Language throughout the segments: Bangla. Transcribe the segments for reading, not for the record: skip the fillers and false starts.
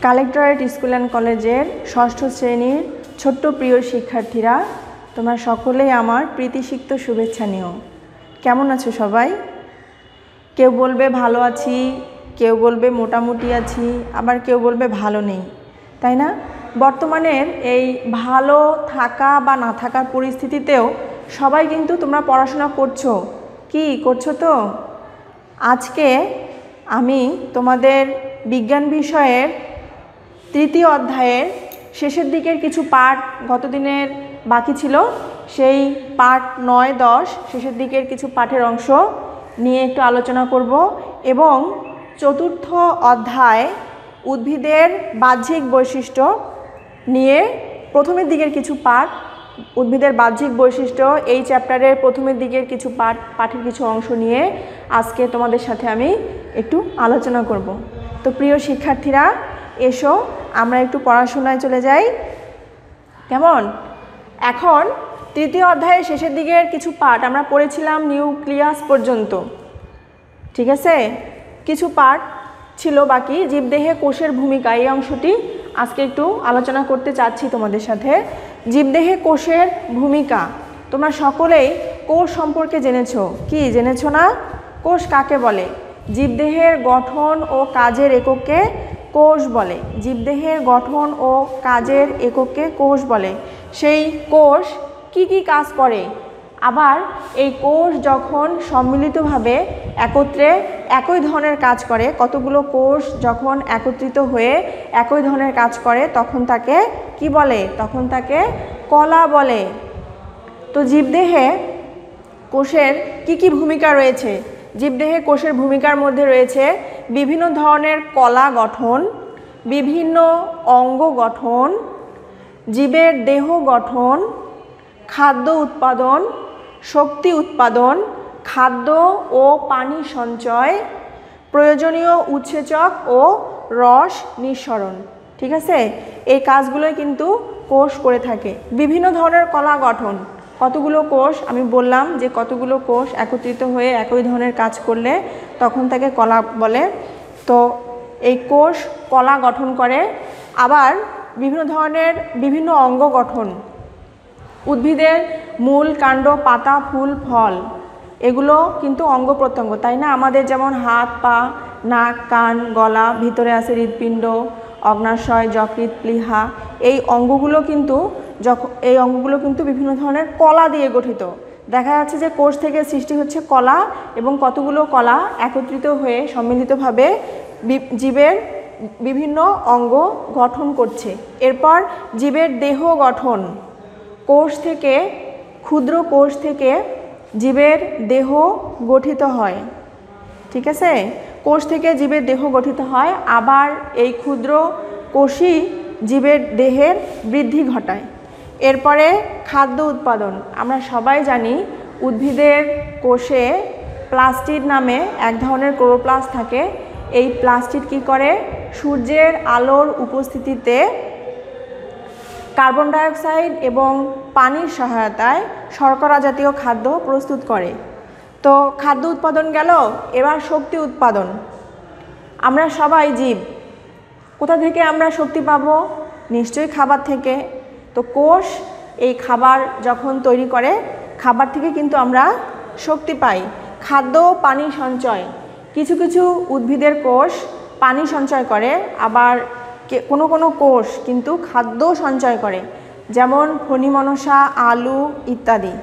কালেক্টরেট স্কুল অ্যান্ড কলেজের ষষ্ঠ শ্রেণীর ছোট্ট প্রিয় শিক্ষার্থীরা, তোমরা সকলেই আমার প্রীতিসিক্ত শুভেচ্ছা নিও। কেমন আছো সবাই? কেউ বলবে ভালো আছি, কেউ বলবে মোটামুটি আছি, আবার কেউ বলবে ভালো নেই, তাই না? বর্তমানের এই ভালো থাকা বা না থাকার পরিস্থিতিতেও সবাই কিন্তু তোমরা পড়াশোনা করছো। কি করছো? তো আজকে আমি তোমাদের বিজ্ঞান বিষয়ের তৃতীয় অধ্যায়ের শেষের দিকের কিছু পাঠ গতদিনের বাকি ছিল, সেই পাঠ 9-10 শেষের দিকের কিছু পাঠের অংশ নিয়ে একটু আলোচনা করব এবং চতুর্থ অধ্যায় উদ্ভিদের বাহ্যিক বৈশিষ্ট্য নিয়ে প্রথমের দিকের কিছু পাঠ, উদ্ভিদের বাহ্যিক বৈশিষ্ট্য এই চ্যাপ্টারের প্রথমের দিকের কিছু পাঠের কিছু অংশ নিয়ে আজকে তোমাদের সাথে আমি একটু আলোচনা করব। তো প্রিয় শিক্ষার্থীরা, এসো আমরা একটু পড়াশোনায় চলে যাই। কেমন? এখন তৃতীয় অধ্যায়ের শেষের দিকের কিছু পাঠ আমরা পড়েছিলাম নিউক্লিয়াস পর্যন্ত, ঠিক আছে? কিছু পাঠ ছিল বাকি, জীবদেহে কোষের ভূমিকা, এই অংশটি আজকে একটু আলোচনা করতে চাচ্ছি তোমাদের সাথে। জীবদেহে কোষের ভূমিকা, তোমরা সকলেই কোষ সম্পর্কে জেনেছো। কি জেনেছো না? কোষ কাকে বলে? জীবদেহের গঠন ও কাজের এককে কোষ বলে। জীবদেহের গঠন ও কাজের এককে কোষ বলে। সেই কোষ কি কি কাজ করে? আবার এই কোষ যখন সম্মিলিতভাবে একত্রে একই ধরনের কাজ করে, কতগুলো কোষ যখন একত্রিত হয়ে একই ধরনের কাজ করে তখন তাকে কি বলে? তখন তাকে কলা বলে। তো জীবদেহে কোষের কি কি ভূমিকা রয়েছে? জীবদেহে কোষের ভূমিকার মধ্যে রয়েছে বিভিন্ন ধরনের কলা গঠন, বিভিন্ন অঙ্গ গঠন, জীবের দেহ গঠন, খাদ্য উৎপাদন, শক্তি উৎপাদন, খাদ্য ও পানি সঞ্চয়, প্রয়োজনীয় উৎসেচক ও রস নিঃসরণ, ঠিক আছে? এই কাজগুলোই কিন্তু কোষ করে থাকে। বিভিন্ন ধরনের কলা গঠন, কতগুলো কোষ আমি বললাম যে কতগুলো কোষ একত্রিত হয়ে একই ধরনের কাজ করলে তখন তাকে কলা বলে। তো এই কোষ কলা গঠন করে। আবার বিভিন্ন ধরনের বিভিন্ন অঙ্গ গঠন, উদ্ভিদের মূল, কাণ্ড, পাতা, ফুল, ফল, এগুলো কিন্তু অঙ্গ প্রত্যঙ্গ, তাই না? আমাদের যেমন হাত, পা, নাক, কান, গলা, ভিতরে আছে হৃৎপিণ্ড, অগ্নাশয়, যকৃৎ, প্লীহা, এই অঙ্গগুলো কিন্তু বিভিন্ন ধরনের কলা দিয়ে গঠিত। দেখা যাচ্ছে যে কোষ থেকে সৃষ্টি হচ্ছে কলা এবং কতগুলো কলা একত্রিত হয়ে সম্মিলিতভাবে জীবের বিভিন্ন অঙ্গ গঠন করছে। এরপর জীবের দেহ গঠন, কোষ থেকে, ক্ষুদ্র কোষ থেকে জীবের দেহ গঠিত হয়, ঠিক আছে? কোষ থেকে জীবের দেহ গঠিত হয়। আবার এই ক্ষুদ্র কোষই জীবের দেহের বৃদ্ধি ঘটায়। এরপরে খাদ্য উৎপাদন, আমরা সবাই জানি উদ্ভিদের কোষে প্লাস্টিড নামে এক ধরনের ক্লোরোপ্লাস্ট থাকে। এই প্লাস্টিড কি করে? সূর্যের আলোর উপস্থিতিতে কার্বন ডাইঅক্সাইড এবং পানির সহায়তায় শর্করা জাতীয় খাদ্য প্রস্তুত করে। তো খাদ্য উৎপাদন গেল, এবার শক্তি উৎপাদন। আমরা সবাই জীব, কোথা থেকে আমরা শক্তি পাবো? নিশ্চয়ই খাবার থেকে। তো কোষ এই খাবার যখন তৈরি করে, খাবার থেকে কিন্তু আমরা শক্তি পাই। খাদ্য পানি সঞ্চয়, কিছু কিছু উদ্ভিদের কোষ পানি সঞ্চয় করে, আবার কোনো কোনো কোষ কিন্তু খাদ্য সঞ্চয় করে, যেমন ফণিমনসা, আলু ইত্যাদি।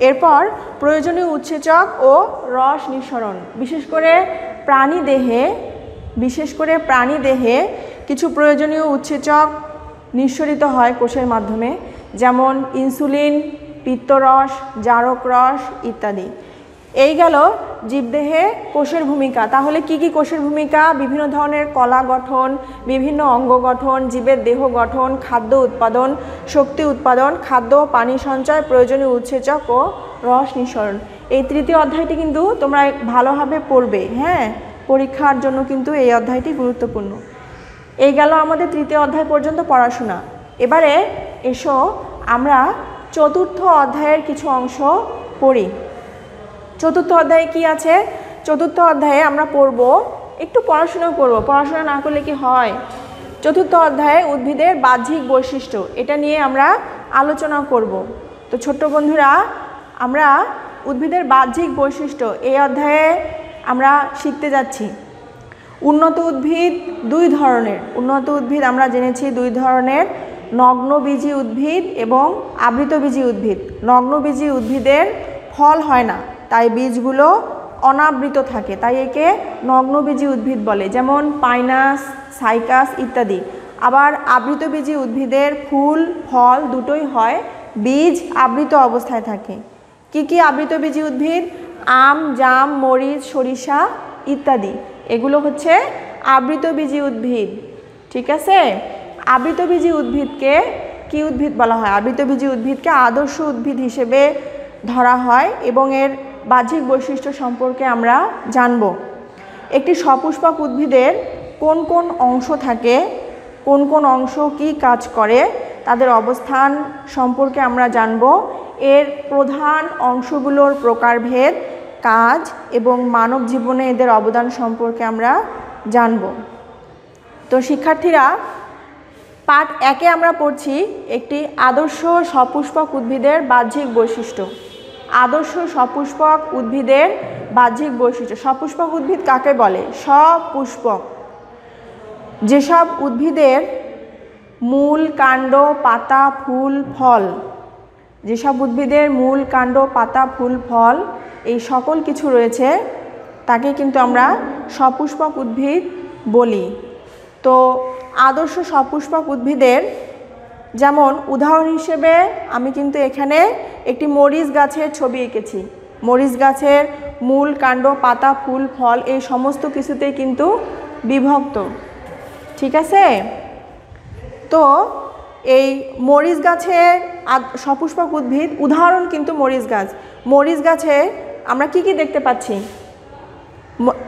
এরপর প্রয়োজনীয় উৎসেচক ও রস নিঃসরণ, বিশেষ করে প্রাণী দেহে কিছু প্রয়োজনীয় উৎসেচক নিঃসরিত হয় কোষের মাধ্যমে, যেমন ইনসুলিন, পিত্তরস, জারক রস ইত্যাদি। এই গেল জীবদেহে কোষের ভূমিকা। তাহলে কি কি কোষের ভূমিকা? বিভিন্ন ধরনের কলা গঠন, বিভিন্ন অঙ্গ গঠন, জীবের দেহ গঠন, খাদ্য উৎপাদন, শক্তি উৎপাদন, খাদ্য পানি সঞ্চয়, প্রয়োজনীয় উৎসেচক ও রস নিঃসরণ। এই তৃতীয় অধ্যায়টি কিন্তু তোমরা ভালোভাবে পড়বে, হ্যাঁ? পরীক্ষার জন্য কিন্তু এই অধ্যায়টি গুরুত্বপূর্ণ। এই গেল আমাদের তৃতীয় অধ্যায় পর্যন্ত পড়াশোনা। এবারে এসো আমরা চতুর্থ অধ্যায়ের কিছু অংশ পড়ি। চতুর্থ অধ্যায়ে কি আছে? চতুর্থ অধ্যায়ে আমরা পড়ব, একটু পড়াশোনা করব। পড়াশোনা না করলে কি হয়? চতুর্থ অধ্যায়ে উদ্ভিদের বাহ্যিক বৈশিষ্ট্য, এটা নিয়ে আমরা আলোচনা করব। তো ছোট্ট বন্ধুরা, আমরা উদ্ভিদের বাহ্যিক বৈশিষ্ট্য এই অধ্যায়ে আমরা শিখতে যাচ্ছি। উন্নত উদ্ভিদ দুই ধরনের। উন্নত উদ্ভিদ আমরা জেনেছি দুই ধরনের, নগ্নবীজী উদ্ভিদ এবং আবৃতবীজী উদ্ভিদ। নগ্নবীজী উদ্ভিদের ফল হয় না, তাই বীজগুলো অনাবৃত থাকে, তাই একে নগ্নবীজী উদ্ভিদ বলে, যেমন পাইনাস, সাইকাস ইত্যাদি। আবার আবৃতবীজী উদ্ভিদের ফুল ফল দুটোই হয়, বীজ আবৃত অবস্থায় থাকে। কি কি আবৃতবীজী উদ্ভিদ? আম, জাম, মরিচ, সরিষা ইত্যাদি, এগুলো হচ্ছে আবৃতবীজী উদ্ভিদ। ঠিক আছে? আবৃতবীজী উদ্ভিদকে কি উদ্ভিদ বলা হয়? আবৃতবীজী উদ্ভিদকে আদর্শ উদ্ভিদ হিসেবে ধরা হয় এবং এর বাহ্যিক বৈশিষ্ট্য সম্পর্কে আমরা জানব। একটি সপুষ্পক উদ্ভিদের কোন কোন অংশ থাকে, কোন কোন অংশ কি কাজ করে, তাদের অবস্থান সম্পর্কে আমরা জানব। এর প্রধান অংশগুলোর প্রকারভেদ, কাজ এবং মানব জীবনে এদের অবদান সম্পর্কে আমরা জানব। তো শিক্ষার্থীরা, পাঠ 1-এ আমরা পড়ছি একটি আদর্শ সপুষ্পক উদ্ভিদের বাহ্যিক বৈশিষ্ট্য। আদর্শ সপুষ্পক উদ্ভিদের বাহ্যিক বৈশিষ্ট্য। সপুষ্পক উদ্ভিদ কাকে বলে? সপুষ্পক যেসব উদ্ভিদের মূল, কাণ্ড, পাতা, ফুল, ফল, যেসব উদ্ভিদের মূল, কাণ্ড, পাতা, ফুল, ফল এই সকল কিছু রয়েছে, তাকে কিন্তু আমরা সপুষ্পক উদ্ভিদ বলি। তো আদর্শ সপুষ্পক উদ্ভিদের যেমন উদাহরণ হিসেবে আমি কিন্তু এখানে একটি মরিচ গাছের ছবি এঁকেছি। মরিচ গাছের মূল, কাণ্ড, পাতা, ফুল, ফল এই সমস্ত কিছুতেই কিন্তু বিভক্ত। ঠিক আছে? তো এই মরিচ গাছের সপুষ্পক উদ্ভিদ উদাহরণ কিন্তু মরিচ গাছ। মরিচ গাছে আমরা কি কি দেখতে পাচ্ছি?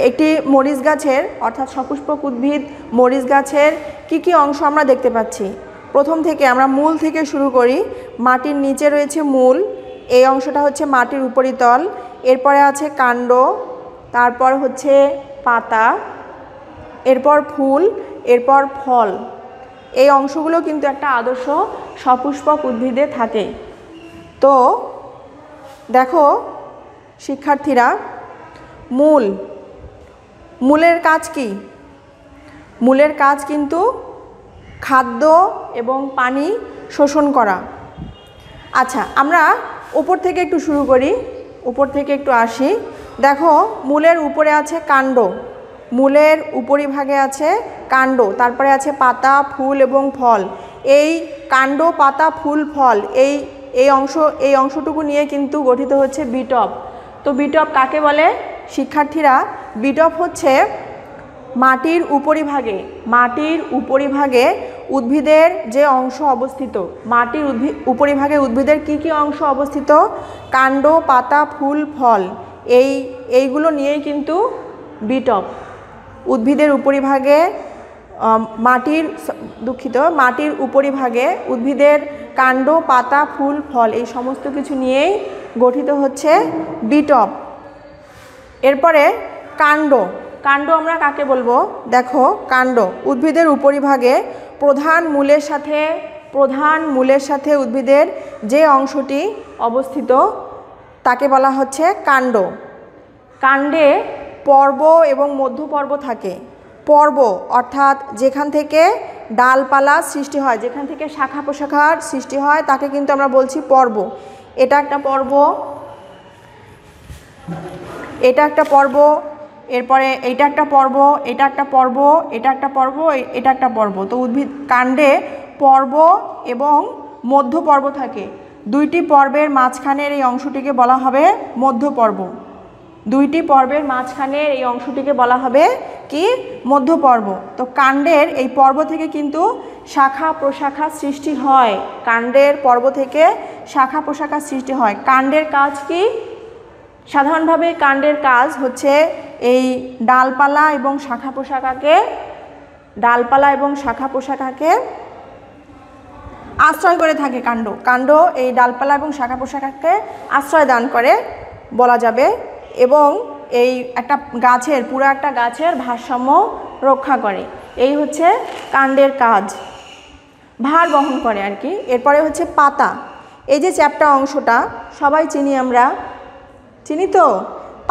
একটি মরিচ গাছের অর্থাৎ সপুষ্পক উদ্ভিদ মরিচ গাছের কি কি অংশ আমরা দেখতে পাচ্ছি? প্রথম থেকে আমরা মূল থেকে শুরু করি। মাটির নিচে রয়েছে মূল, এই অংশটা হচ্ছে মাটির উপরিতল। এরপরে আছে কাণ্ড, তারপর হচ্ছে পাতা, এরপর ফুল, এরপর ফল। এই অংশগুলো কিন্তু একটা আদর্শ সপুষ্পক উদ্ভিদে থাকে। তো দেখো শিক্ষার্থীরা, মূলের কাজ কি? মূলের কাজ কিন্তু খাদ্য এবং পানি শোষণ করা। আচ্ছা, আমরা উপর থেকে একটু শুরু করি, উপর থেকে একটু আসি। দেখো, মূলের উপরে আছে কাণ্ড, মূলের উপরিভাগে আছে কাণ্ড, তারপরে আছে পাতা, ফুল এবং ফল। এই কাণ্ড, পাতা, ফুল, ফল এই অংশটুকু নিয়ে কিন্তু গঠিত হচ্ছে বিটপ। তো বিটপ কাকে বলে শিক্ষার্থীরা? বিটপ হচ্ছে মাটির উপরিভাগে উদ্ভিদের যে অংশ অবস্থিত, মাটির উপরিভাগে উদ্ভিদের কি কি অংশ অবস্থিত? কাণ্ড, পাতা, ফুল, ফল, এইগুলো নিয়েই কিন্তু বিটপ। উদ্ভিদের উপরিভাগে মাটির উপরিভাগে উদ্ভিদের কাণ্ড, পাতা, ফুল, ফল এই সমস্ত কিছু নিয়েই গঠিত হচ্ছে বিটপ। এরপরে কাণ্ড আমরা কাকে বলবো? দেখো, কাণ্ড উদ্ভিদের উপরিভাগে প্রধান মূলের সাথে উদ্ভিদের যে অংশটি অবস্থিত তাকে বলা হচ্ছে কাণ্ড। কাণ্ডে পর্ব এবং মধ্যপর্ব থাকে। পর্ব অর্থাৎ যেখান থেকে ডালপালা সৃষ্টি হয়, যেখান থেকে শাখা প্রশাখার সৃষ্টি হয়, তাকে কিন্তু আমরা বলছি পর্ব। এটা একটা পর্ব, এটা একটা পর্ব, এরপরে এইটা একটা পর্ব, এটা একটা পর্ব, এটা একটা পর্ব, এটা একটা পর্ব। তো উদ্ভিদ কাণ্ডে পর্ব এবং মধ্যপর্ব থাকে। দুইটি পর্বের মাঝখানের এই অংশটিকে বলা হবে মধ্যপর্ব। দুইটি পর্বের মাঝখানের এই অংশটিকে বলা হবে কি? মধ্যপর্ব। তো কাণ্ডের এই পর্ব থেকে কিন্তু শাখা প্রশাখা সৃষ্টি হয়। কাণ্ডের পর্ব থেকে শাখা প্রশাখা সৃষ্টি হয়। কাণ্ডের কাজ কি? সাধারণভাবে কাণ্ডের কাজ হচ্ছে এই ডালপালা এবং শাখা প্রশাখাকে আশ্রয় করে থাকে। কাণ্ড এই ডালপালা এবং শাখা প্রশাখাকে আশ্রয় দান করে বলা যাবে, এবং এই পুরো একটা গাছের ভারসাম্য রক্ষা করে। এই হচ্ছে কাণ্ডের কাজ, ভার বহন করে আর কি। এরপরে হচ্ছে পাতা, এই যে চ্যাপ্টা অংশটা সবাই চিনি আমরা, চিনি তো?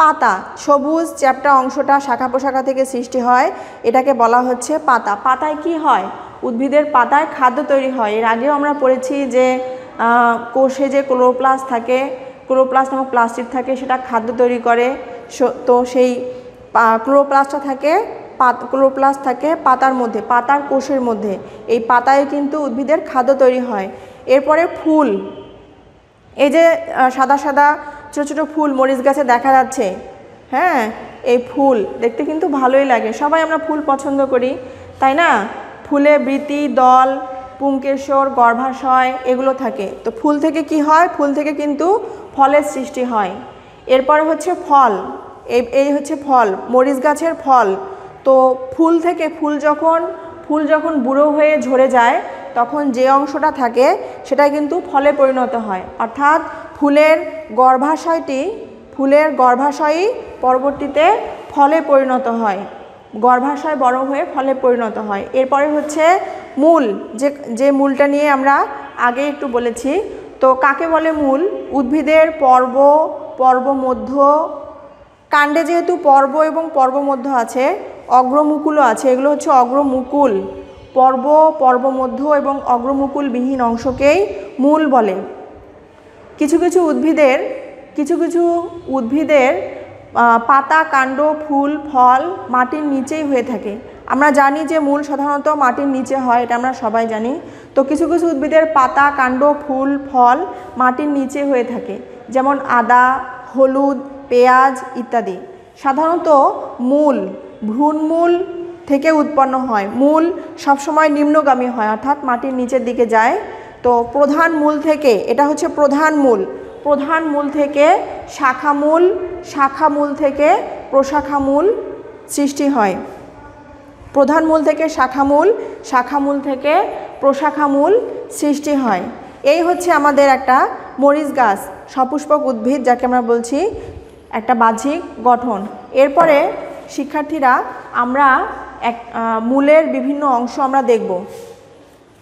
পাতা, সবুজ চ্যাপ্টা অংশটা শাখা প্রশাখা থেকে সৃষ্টি হয়, এটাকে বলা হচ্ছে পাতা। পাতায় কি হয়? উদ্ভিদের পাতায় খাদ্য তৈরি হয়। এর আগেও আমরা পড়েছি যে কোষে যে ক্লোরোপ্লাস্ট থাকে, ক্লোরোপ্লাস্ট নামক প্লাস্টিক থাকে, সেটা খাদ্য তৈরি করে। তো সেই ক্লোরোপ্লাস্ট থাকে পাতার মধ্যে, পাতার কোষের মধ্যে। এই পাতায় কিন্তু উদ্ভিদের খাদ্য তৈরি হয়। এরপরে ফুল, এই যে সাদা সাদা ছোটো ছোটো ফুল মরিচ গাছে দেখা যাচ্ছে, হ্যাঁ, এই ফুল দেখতে কিন্তু ভালোই লাগে, সবাই আমরা ফুল পছন্দ করি, তাই না? ফুলে বৃতি, দল, পুংকেশর, গর্ভাশয় এগুলো থাকে। তো ফুল থেকে কি হয়? ফুল থেকে কিন্তু ফলের সৃষ্টি হয়। এরপরে হচ্ছে ফল, এই হচ্ছে ফল, মরিচ গাছের ফল। তো ফুল থেকে ফুল যখন বুড়ো হয়ে ঝরে যায়, তখন যে অংশটা থাকে সেটা কিন্তু ফলে পরিণত হয়। অর্থাৎ ফুলের গর্ভাশয়ই পরবর্তীতে ফলে পরিণত হয়, গর্ভাশয় বড় হয়ে ফলে পরিণত হয়। এরপরে হচ্ছে মূল, যে মূলটা নিয়ে আমরা আগে একটু বলেছি। তো কাকে বলে মূল? উদ্ভিদের পর্বমধ্য, কাণ্ডে যেহেতু পর্ব এবং পর্বমধ্য আছে, অগ্রমুকুলও আছে, এগুলো হচ্ছে অগ্রমুকুল। পর্বমধ্য এবং অগ্রমুকুলবিহীন অংশকেই মূল বলে। কিছু কিছু উদ্ভিদের পাতা, কাণ্ড, ফুল, ফল মাটির নিচেই হয়ে থাকে। আমরা জানি যে মূল সাধারণত মাটির নিচে হয়, এটা আমরা সবাই জানি। তো কিছু কিছু উদ্ভিদের পাতা, কাণ্ড, ফুল, ফল মাটির নিচে হয়ে থাকে, যেমন আদা, হলুদ, পেঁয়াজ ইত্যাদি। সাধারণত মূল ভ্রূণমূল থেকে উৎপন্ন হয়। মূল সবসময় নিম্নগামী হয়, অর্থাৎ মাটির নিচের দিকে যায়। তো প্রধান মূল থেকে, এটা হচ্ছে প্রধান মূল থেকে শাখামূল, শাখামূল থেকে প্রশাখামূল সৃষ্টি হয়। প্রধান মূল থেকে শাখামূল, শাখামূল থেকে প্রশাখামূল সৃষ্টি হয়। এই হচ্ছে আমাদের একটা মরিচ গাছ, সপুষ্পক উদ্ভিদ যাকে আমরা বলছি, একটা বাহ্যিক গঠন। এরপরে শিক্ষার্থীরা আমরা মূলের বিভিন্ন অংশ আমরা দেখব।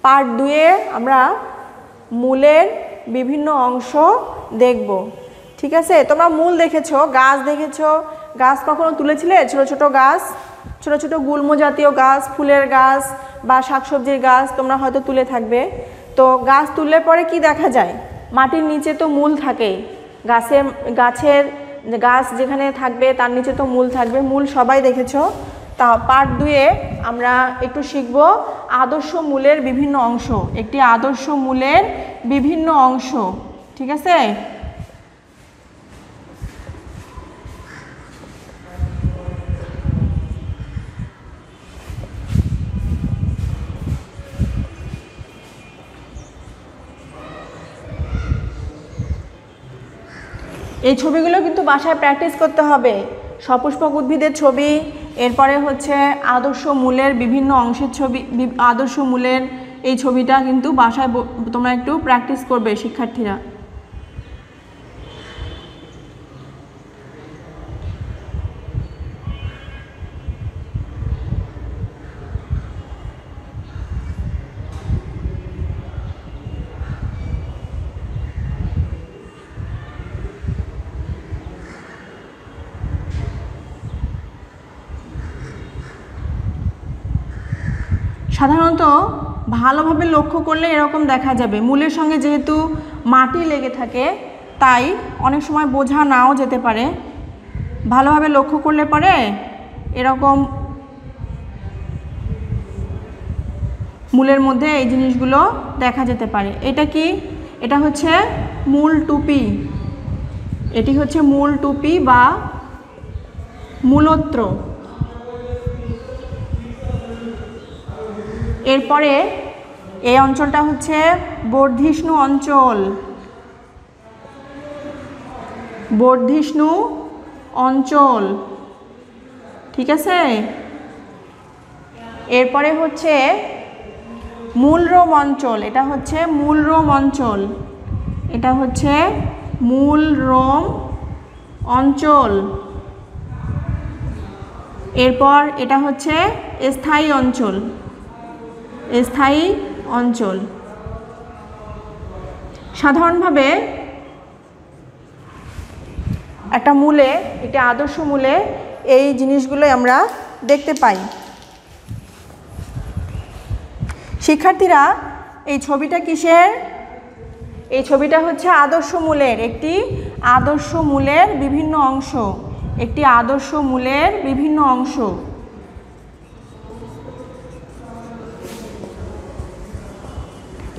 পার্ট 2-এ আমরা মূলের বিভিন্ন অংশ দেখব, ঠিক আছে? তোমরা মূল দেখেছো, গাছ দেখেছো, গাছ কখনো তুলেছিলে? ছোট ছোট গাছ, ছোট ছোট গুল্ম জাতীয় গাছ, ফুলের গাছ বা শাকসবজির গাছ তোমরা হয়তো তুলে থাকবে। তো গাছ তুললে পরে কি দেখা যায়? মাটির নিচে তো মূল থাকে, গাছ যেখানে থাকবে তার নিচে তো মূল থাকবে, মূল সবাই দেখেছো। তা পার্ট 2-এ আমরা একটু শিখব আদর্শ মূলের বিভিন্ন অংশ, একটি আদর্শ মূলের বিভিন্ন অংশ, ঠিক আছে? এই ছবিগুলো কিন্তু বাসায় প্র্যাকটিস করতে হবে। সপুষ্পক উদ্ভিদের ছবি, এরপরে হচ্ছে আদর্শ মূলের বিভিন্ন অংশের ছবি, আদর্শ মূলের এই ছবিটা কিন্তু বাসায় তোমরা একটু প্র্যাকটিস করবে শিক্ষার্থীরা। সাধারণত ভালোভাবে লক্ষ্য করলে এরকম দেখা যাবে, মূলের সঙ্গে যেহেতু মাটি লেগে থাকে তাই অনেক সময় বোঝা নাও যেতে পারে। ভালোভাবে লক্ষ্য করলে পরে এরকম মূলের মধ্যে এই জিনিসগুলো দেখা যেতে পারে। এটা কি? এটা হচ্ছে মূল টুপি, এটি হচ্ছে মূল টুপি বা মূলত্র। এরপরে এই অঞ্চলটা হচ্ছে বর্ধিষ্ণু অঞ্চল, বর্ধিষ্ণু অঞ্চল, ঠিক আছে? এরপরে হচ্ছে মূলরোম অঞ্চল, এটা হচ্ছে মূলরোম অঞ্চল, এটা হচ্ছে মূলরোম অঞ্চল। এরপর এটা হচ্ছে স্থায়ী অঞ্চল, স্থায়ী অঞ্চল। সাধারণভাবে একটা মূলে, একটি আদর্শ মূলে এই জিনিসগুলোই আমরা দেখতে পাই। শিক্ষার্থীরা এই ছবিটা কিসের? এই ছবিটা হচ্ছে আদর্শ মূলের, একটি আদর্শ মূলের বিভিন্ন অংশ, একটি আদর্শ মূলের বিভিন্ন অংশ।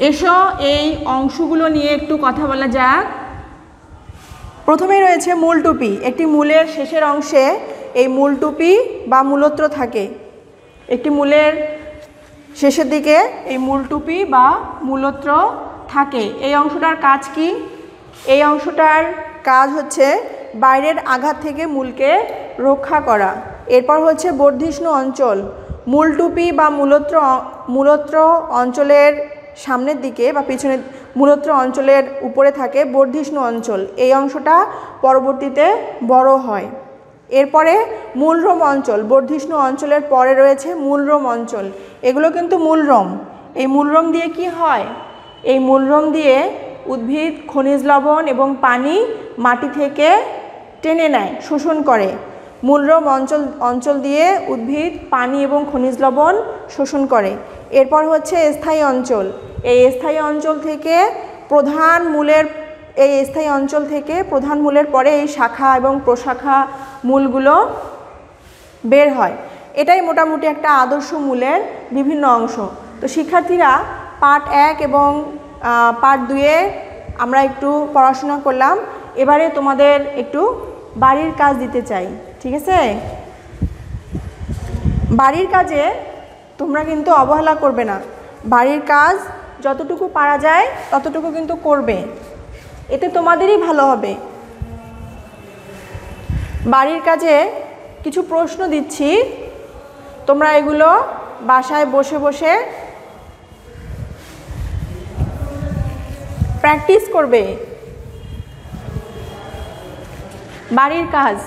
এসো এই অংশগুলো নিয়ে একটু কথা বলা যাক। প্রথমেই রয়েছে মূলটুপি। একটি মূলের শেষের অংশে এই মূলটুপি বা মূলত্র থাকে। একটি মূলের শেষের দিকে এই মূলটুপি বা মূলত্র থাকে। এই অংশটার কাজ কি? এই অংশটার কাজ হচ্ছে বাইরের আঘাত থেকে মূলকে রক্ষা করা। এরপর হচ্ছে বর্ধিষ্ণু অঞ্চল। মূলটুপি বা মূলত্র অঞ্চলের সামনের দিকে বা পিছনের মূলত্র অঞ্চলের উপরে থাকে বর্ধিষ্ণু অঞ্চল। এই অংশটা পরবর্তীতে বড় হয়। এরপরে মূলরোম অঞ্চল। বর্ধিষ্ণু অঞ্চলের পরে রয়েছে মূলরোম অঞ্চল। এগুলো কিন্তু মূলরোম। এই মূলরোম দিয়ে কি হয়? এই মূলরোম দিয়ে উদ্ভিদ খনিজ লবণ এবং পানি মাটি থেকে টেনে নেয়, শোষণ করে। মূলরোম অঞ্চল দিয়ে উদ্ভিদ পানি এবং খনিজ লবণ শোষণ করে। এরপর হচ্ছে স্থায়ী অঞ্চল। এই স্থায়ী অঞ্চল থেকে প্রধান মূলের পরে এই শাখা এবং প্রশাখা মূলগুলো বের হয়। এটাই মোটামুটি একটা আদর্শ মূলের বিভিন্ন অংশ। তো শিক্ষার্থীরা পার্ট 1 এবং পার্ট 2-এ আমরা একটু পড়াশোনা করলাম। এবারে তোমাদের একটু বাড়ির কাজ দিতে চাই, ঠিক আছে? বাড়ির কাজে তোমরা কিন্তু অবহেলা করবে না। বাড়ির কাজ যতটুকু পারা যায় ততটুকু কিন্তু করবে, এতে তোমাদেরই ভালো হবে। বাড়ির কাজে কিছু প্রশ্ন দিচ্ছি, তোমরা এগুলো বাসায় বসে বসে প্র্যাকটিস করবে। বাড়ির কাজ,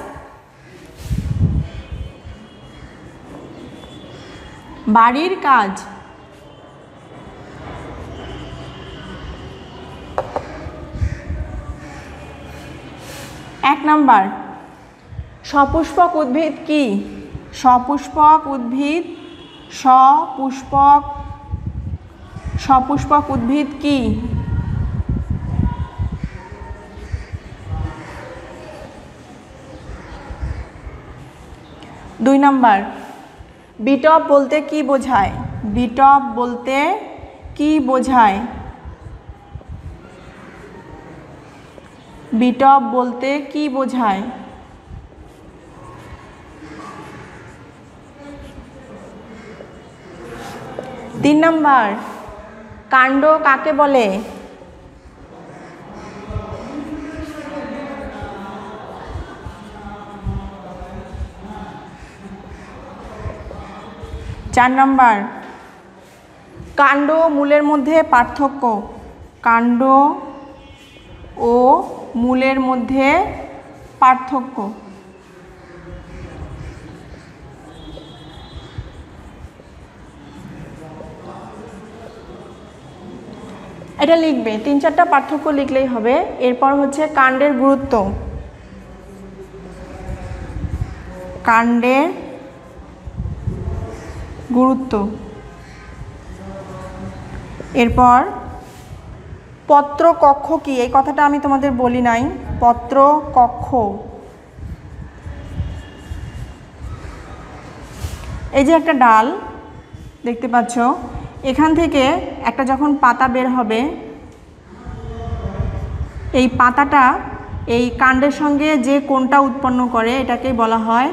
বাড়ির কাজ। 1 নাম্বার, সপুষ্পক উদ্ভিদ কি? সপুষ্পক উদ্ভিদ, সপুষ্পক উদ্ভিদ কি? 2 নাম্বার, বিটপ বলতে কি বোঝায়? বিটপ বলতে কি বোঝায়? বিটপ বলতে কি বোঝায়? 3 নাম্বার, কাণ্ড কাকে বলে? চার নাম্বার, কাণ্ড ও মূলের মধ্যে পার্থক্য। কাণ্ড ও মূলের মধ্যে পার্থক্য। এটা লিখবে, 3-4টা পার্থক্য লিখলেই হবে। এরপর হচ্ছে কাণ্ডের গুরুত্ব। কাণ্ডের গুরুত্ব। এরপর পত্র কক্ষ কি? এই কথাটা আমি তোমাদের বলি নাই। পত্র কক্ষ, এই যে একটা ডাল দেখতে পাচ্ছ, এখান থেকে একটা যখন পাতা বের হবে, এই পাতাটা এই কাণ্ডের সঙ্গে যে কোণটা উৎপন্ন করে এটাকেই বলা হয়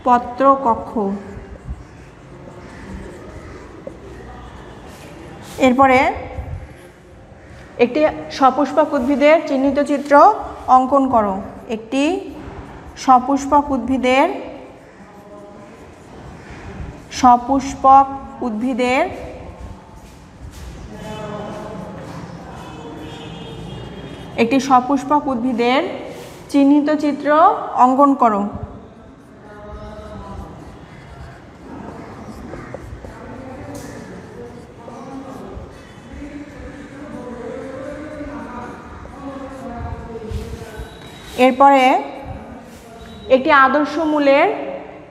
পত্র কক্ষ। এরপরে একটি সপুষ্পক উদ্ভিদের চিহ্নিত চিত্র অঙ্কন করো। একটি সপুষ্পক উদ্ভিদের একটি সপুষ্পক উদ্ভিদের চিহ্নিত চিত্র অঙ্কন করো। এরপরে একটি আদর্শ মূলের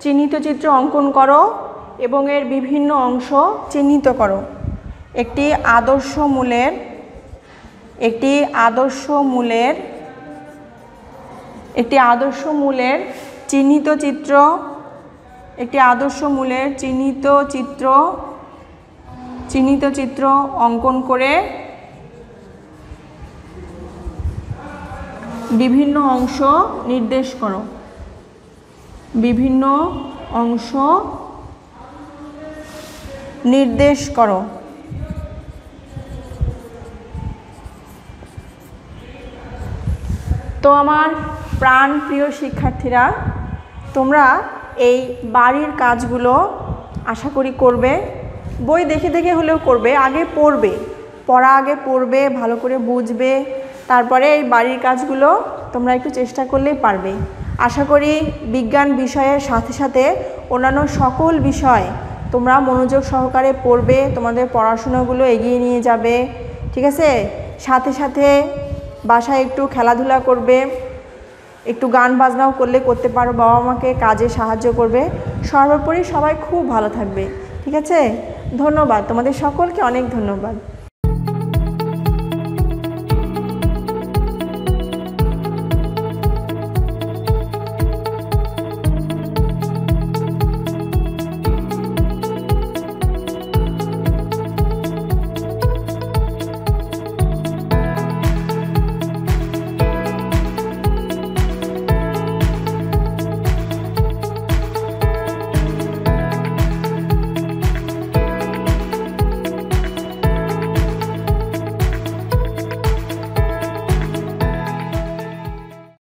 চিহ্নিত চিত্র অঙ্কন করো এবং এর বিভিন্ন অংশ চিহ্নিত করো। একটি আদর্শ মূলের চিহ্নিত চিত্র অঙ্কন করে বিভিন্ন অংশ নির্দেশ করো। তো আমার প্রাণ প্রিয় শিক্ষার্থীরা, তোমরা এই বাড়ির কাজগুলো আশা করি করবে। বই দেখে দেখে হলেও করবে, আগে পড়বে, ভালো করে বুঝবে, তারপরে এই বাড়ির কাজগুলো তোমরা একটু চেষ্টা করলেই পারবে। আশা করি বিজ্ঞান বিষয়ের সাথে সাথে অন্যান্য সকল বিষয় তোমরা মনোযোগ সহকারে পড়বে, তোমাদের পড়াশোনাগুলো এগিয়ে নিয়ে যাবে, ঠিক আছে? সাথে সাথে বাসায় একটু খেলাধুলা করবে, একটু গান বাজনাও করতে পারো, বাবা মাকে কাজে সাহায্য করবে। সর্বোপরি সবাই খুব ভালো থাকবে, ঠিক আছে? ধন্যবাদ, তোমাদের সকলকে অনেক ধন্যবাদ।